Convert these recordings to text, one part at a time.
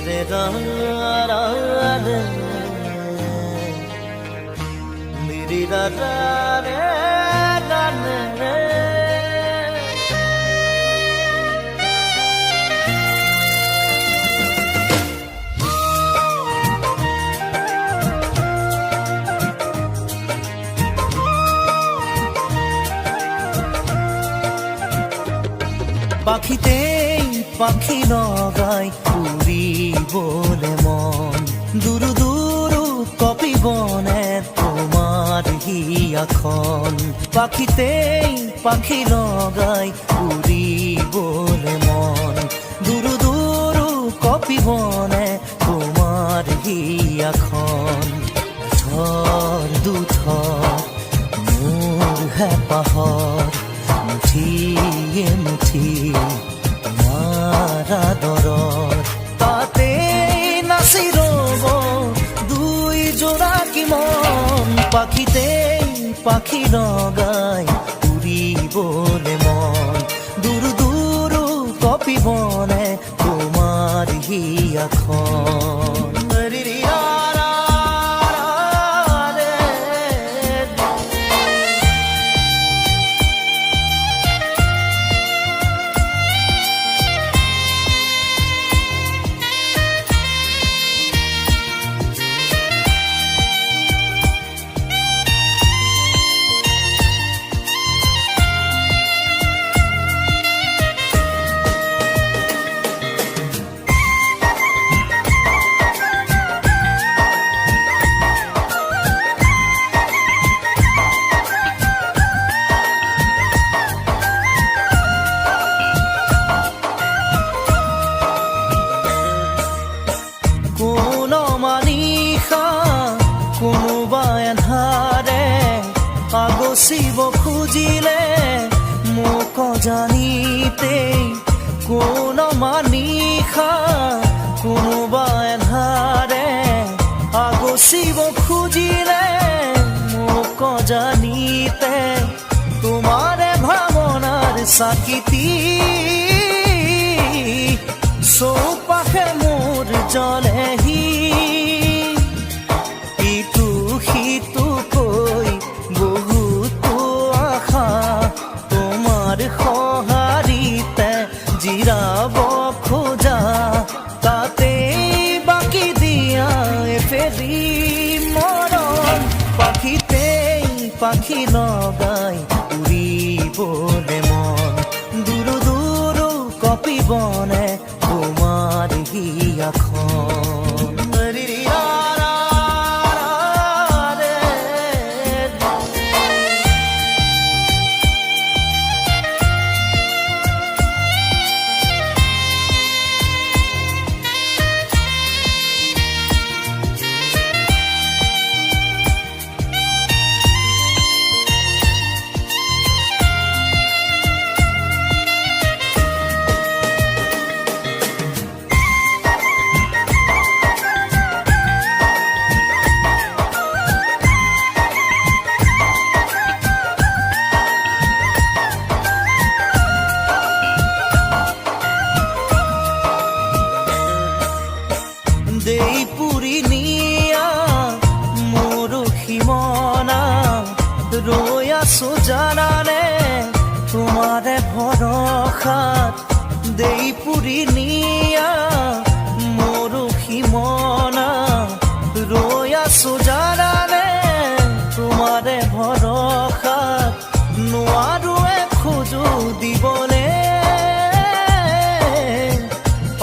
রে রা রা রে রি রা রা রে রা রে পাখিতেই পাখি নগাই উড়ি বলে মন দুরু দুরু কপি বনে তোমার হিয়াখন পাখিতেই পাখি নগাই উড়ি বলে মন দুরু দুরু কপি বনে তোমার হিয়াখন ঝড় দুথর মোর হেপাহর মুঠিয়ে মুঠি তোমার আদৰৰ তাতে নাচি ৰব দুই জোড়া কি মন পাখিতেই পাখি নগাই উৰিবলে মন দূৰ দূৰ কপিবনে তোমাৰ হিয়াখন আগচিব খুজিলে মোক জানিতে কোন মানিষা কোনোবা এন্ধাৰে আগচিব খুজিলে মোক জানিতে তোমাৰে ভাৱনাৰ চাকিতি চৌপাশে মোৰ জ্বলেহি ইটো সিটো কৈ বহুতো আশা তোমাৰ সঁহাৰিতে জিৰাব খোজা তাতেই বাকি দিয়া এফেৰি মৰম পাখিতেই পাখি নগাই উৰিবলে মন দূৰ দূৰ কপিবনে তোমাৰ হিয়াখন দেই পুৰি নিয়া মোৰ সীমনা ৰৈ আছো জানানে তোমাৰে ভৰসাত দেই পুৰি নিয়া মোৰ সীমনা ৰৈ আছো জানানে তোমাৰে ভৰসাত নোৱাৰো খোজো দিবলে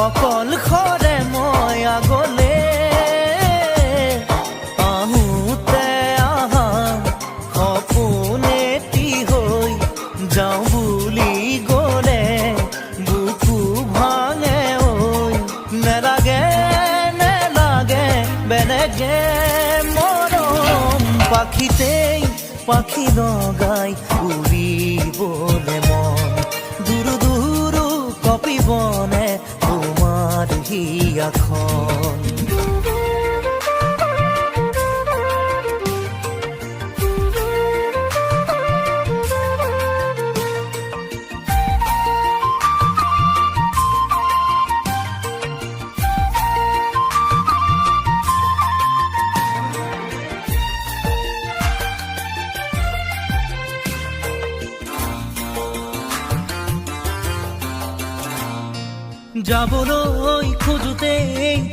অকল খৰে মই আগলে আহোঁতে আহা সপোনেটি হৈ যাওঁ বুলি গ'লে বুকু ভাঙে ঐ নেলাগে নেলাগে বেলেগে মৰম পাখিতেই পাখি নগাই উৰিবলে মন দূৰ দূৰ কপিবনে তোমাৰ হিয়াখন যাবলৈ খোজোতে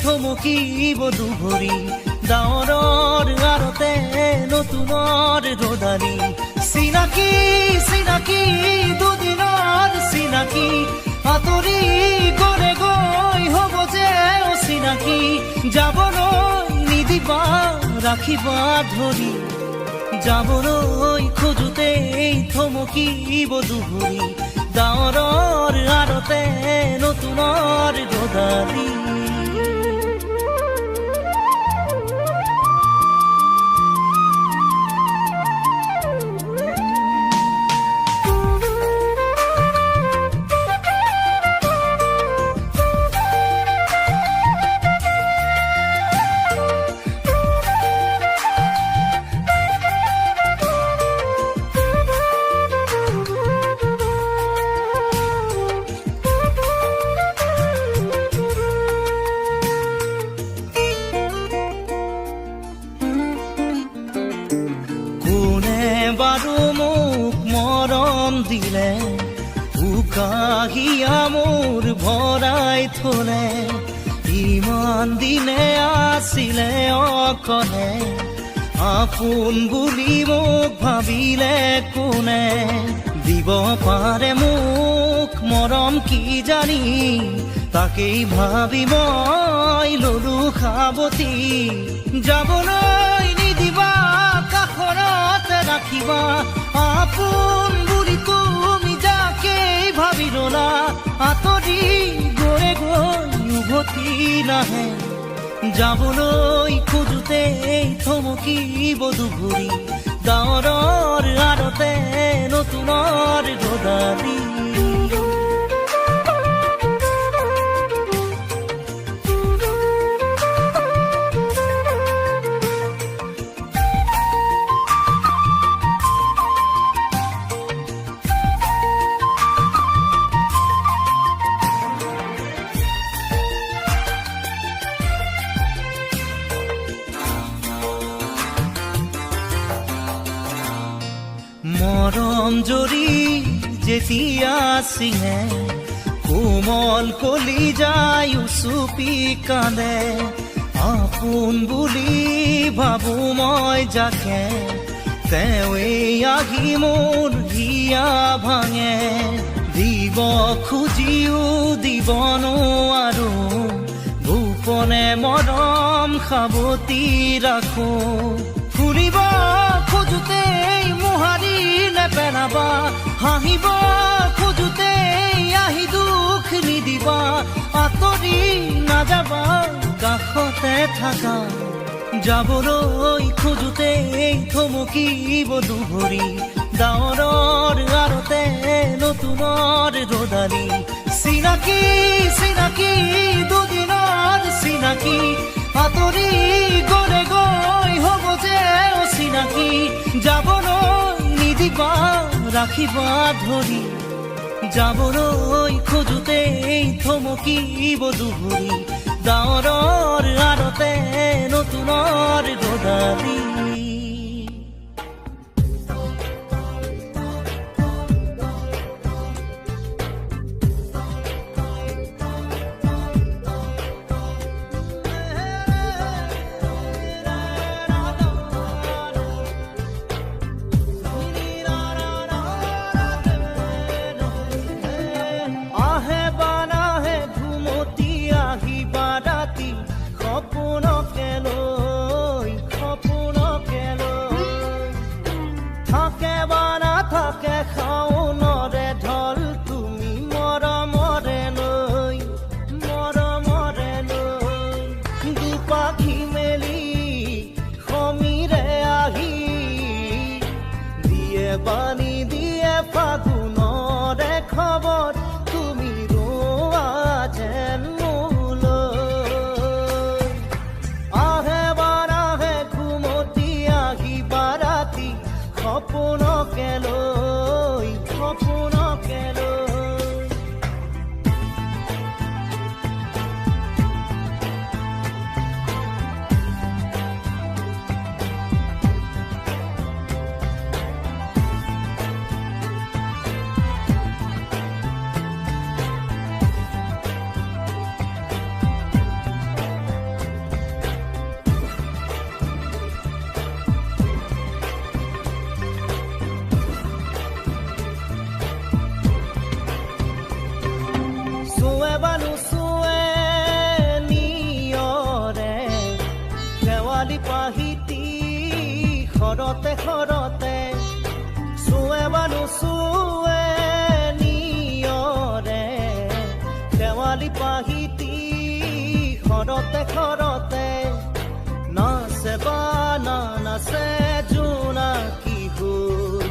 থমকিব দুভৰি ডাৱৰৰ আৰতে নতুনৰ ৰদালি চিনাকি চিনাকি দুদিনৰ চিনাকি আঁতৰি গলে গৈ হ'ব যে অচিনাকি যাবলৈ নিদিবা ৰাখিবা ধৰি যাবলৈ খোজোতে থমকিব দুভৰি ডাৱৰৰ আৰতে নতুনৰ ৰদালি বাৰু মোক মৰম দিলে উকাহিয়া মোৰ ভৰাই থলে ইমান দিনে আছিলে অকলে আপোন বুলি মোক ভাবিলে কোনে দিব পাৰে মোক মৰম কি জানি তাকেই ভাবি মই ললো সাৱতি যাবলৈ নিদিবা কাষৰতে ৰাখিবা আপোন বুলি তুমি যাকেই ভাবি ৰলা আঁতৰি গৈ গৈ উভতি নাহে যাবলৈ খোজোতে থমকিব দুভৰি ডাৱৰৰ আৰতে নতুনৰ ৰদালি মৰম জৰি যেতিয়া চিঙে কোমল কলি যায় উচুপি কান্দে আপোন বুলি ভাবো মই যাকে তেৱেই আহি মোৰ হিয়া ভাঙে দিব খুজিও দিব নোৱাৰো গোপনে মৰম সাৱতি ৰাখো ফুৰিব খোজোতে মোহাৰি নেপেলাবা হাঁহিব খোজোতে আহি দুখ নিদিবা আঁতৰি নাযাবা কাষতে থাকা যাবলৈ খোজোতে থমকিব দুভৰি ডাৱৰৰ আৰতে নতুনৰ ৰদালি চিনাকি চিনাকি দুদিনৰ চিনাকি আঁতৰি গলে গৈ হ'ব যে অচিনাকি যাবলৈ নিদিবা ৰাখিবা ধৰি যাবলৈ খোজোতে থমকিব দুভৰি ডাৱৰৰ আৰতে নতুনৰ ৰদালি সপোনকে লৈ সপোন খৰতে খৰতে চুৱে বানু চুৱে নিয়ৰে শেৱালি পাহিতি খৰতে খৰতে নাচে বানা নাচে জোনাকী হৈ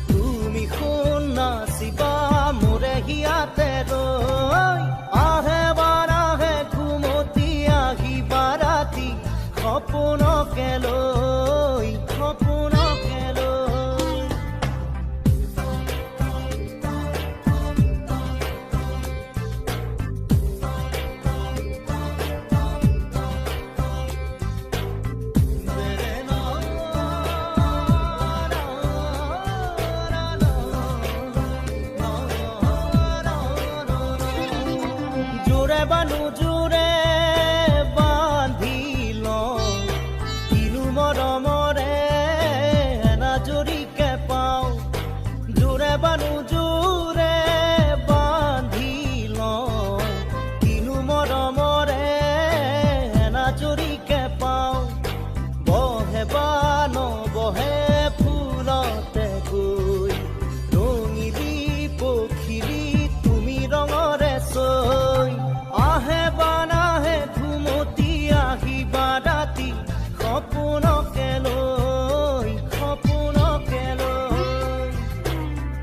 তুমি শুন নাচিবা মোৰে হিয়াতে ৰৈ আহে বাৰাহে ঘুমতি আহিবা ৰাতি সপোনকে লৈ সপোনকে লৈ জোৰে বানু জোৰে বান্ধি লওঁ কিনো মৰমৰে এনাজৰীকে পাওঁ জোৰে বানু জোৰে বান্ধি লওঁ কিনো মৰমৰে এনাজৰীকে পাওঁ বহে বা নবহে ফুলতে গৈ ৰঙিলি পখিলি তুমি ৰঙৰে চৈ আহে বানাহে ঘুমতি আহিবা ৰাতি সপোনকে লৈ সপোনকে লৈ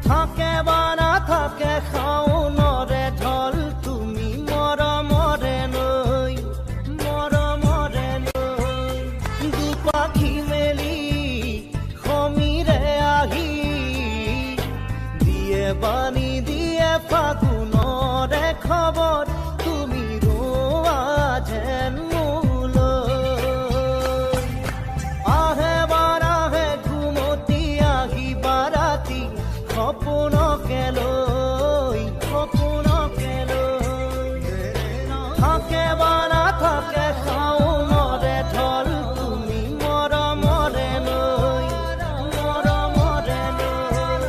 থাকে বানা থাকে শাওনৰে ঢল তুমি মৰমৰে লৈ দুপাখি মেলি সমীৰে আহি দিয়ে বাণী দিয়ে ফাগুনৰে খবৰ তুমি ৰোৱা যেন মোলৈ আহে বাৰাহে ঘুমতি আহিবা ৰাতি সপোনকে লৈ সপোনকে লৈ থাকে বানা থাকে শাওনৰে ঢল তুমি মৰমৰে লৈ মৰমৰে লৈ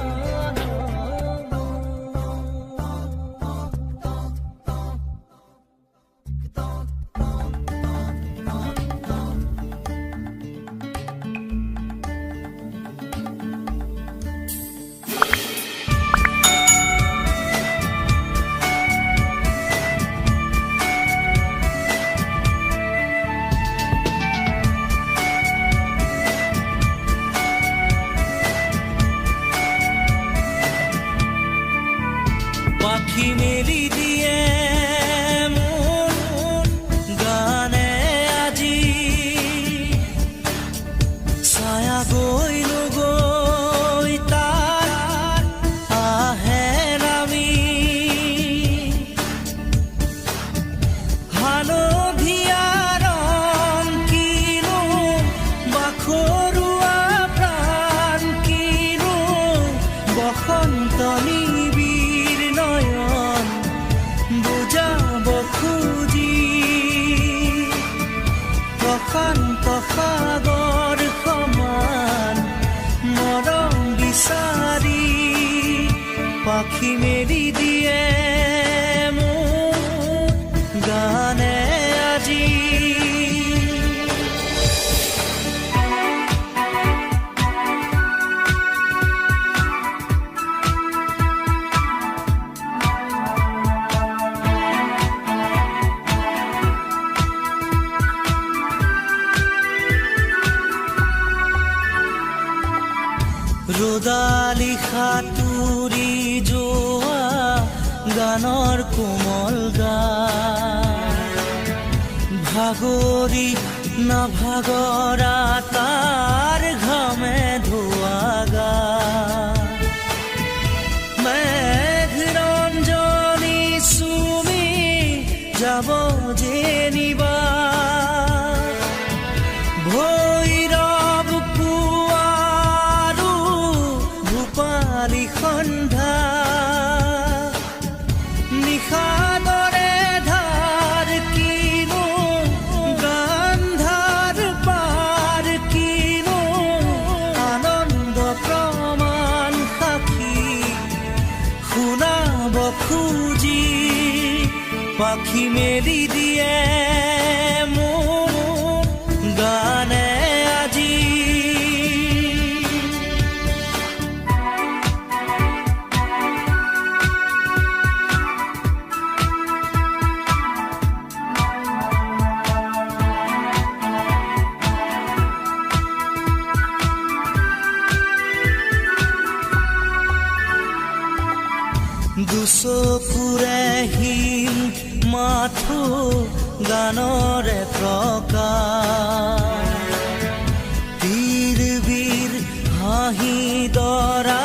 পাখি মেলি দিয়ে মোৰ গানে আজি ছায়া গৈ নগৈ তাৰ আহে নামি হালধীয়া ৰং কিনো বাখৰুৱা প্ৰাণ কিনো বসন্ত নিবিৰ নয়ন বুজাব খুজি প্ৰশান্ত সাগৰ সমান মৰম বিচাৰি পাখি মেলি দিয়ে মোৰ গানে আজি ৰ'দালি সাঁতুৰি যোৱা গানৰ কোমল গান ভাগৰি নাভাগৰা তাৰ ঘামে ধোৱা গান মেঘ ৰঞ্জনী চুমি যাব যেনিবা ভৈৰৱ পুৱাৰো ভূপালী সন্ধ্যা নিশাদৰে ধাৰ কিনো গান্ধাৰ পাৰ কিনো আনন্দ প্ৰমাণ সাক্ষী শুনাব খুজি পাখি মেলি দিয়ে মোৰ গানে আজি গানৰে প্ৰকাশ বীৰ হাঁহি দৰা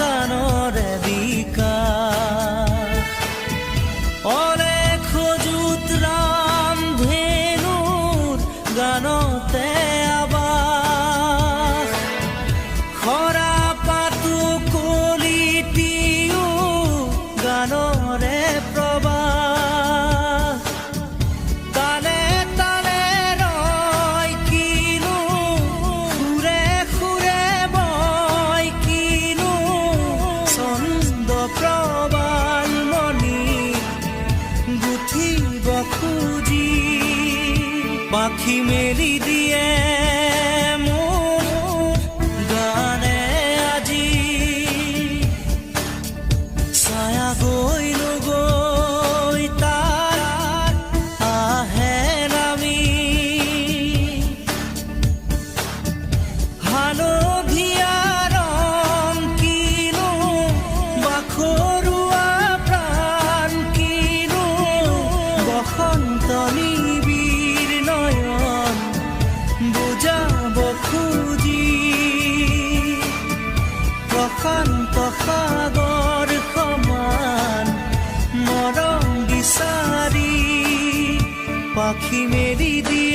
গানৰে বিকাশ অলেখ যুত ৰাম ধেনুৰ গানতে আবাস খৰা পাতো কলিটিও গানৰে প্ৰবাহ তালে তালে ৰয় কিনো সুৰে সুৰে বয় কিনো ছন্দ প্ৰবাল মণি গুঠিব খুজি পাখি মেলি দিয়ে মোৰ গানে আজি ছায়া গৈ নগৈ তাৰ আহে নামি হালধীয়া ৰং কিনো বাখৰুৱা প্ৰাণ কিনো বসন্ত নিবিড় নয়ন বুজাব খুজি প্ৰশান্ত সাগৰ সমান মৰম বিচাৰি পাখি মেলি দিয়ে